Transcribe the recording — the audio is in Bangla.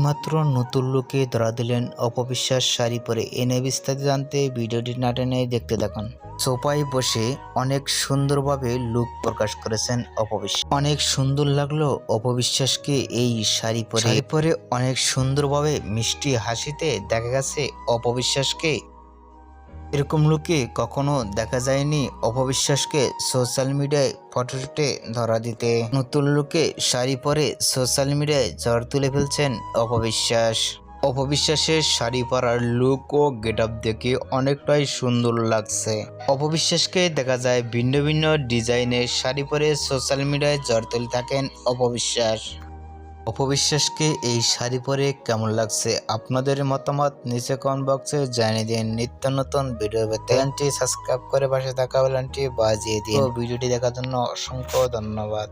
এইমাত্র নতুন লুকে ধরা দিলেন অপবিশ্বাস শাড়ি পরে। এনে বিস্তারিত জানতে ভিডিওটি না টেনে দেখতে থাকুন। সোফায় বসে অনেক সুন্দরভাবে লুক প্রকাশ করেছেন অপবিশ্বাস। অনেক সুন্দর লাগলো অপবিশ্বাসকে এই শাড়ি পরে অনেক সুন্দরভাবে মিষ্টি হাসিতে দেখা গেছে অপবিশ্বাসকে। এরকম লুকে কখনো দেখা যায়নি অপবিশ্বাসকে সোশ্যাল মিডিয়ায় ফটোশুটে ধরা দিতে। নতুন লুকে শাড়ি পরে সোশ্যাল মিডিয়ায় ঝড় তুলে ফেলছেন অপবিশ্বাস। অপবিশ্বাসের শাড়ি পরার লুক ও গেটআপ দেখে অনেকটাই সুন্দর লাগছে। অপবিশ্বাসকে দেখা যায় ভিন্ন ভিন্ন ডিজাইনের শাড়ি পরে সোশ্যাল মিডিয়ায় ঝড় তুলে থাকেন অপবিশ্বাস। অপবিশ্বাসকে এই শাড়ি পরে কেমন লাগছে আপনাদের মতামত নিচে কমেন্ট বক্সে জানিয়ে দিন। নিত্য নতুন ভিডিও পেতে চ্যানেলটি সাবস্ক্রাইব করে পাশে থাকা বেলটি বাজিয়ে দিন। ভিডিওটি দেখার জন্য অসংখ্য ধন্যবাদ।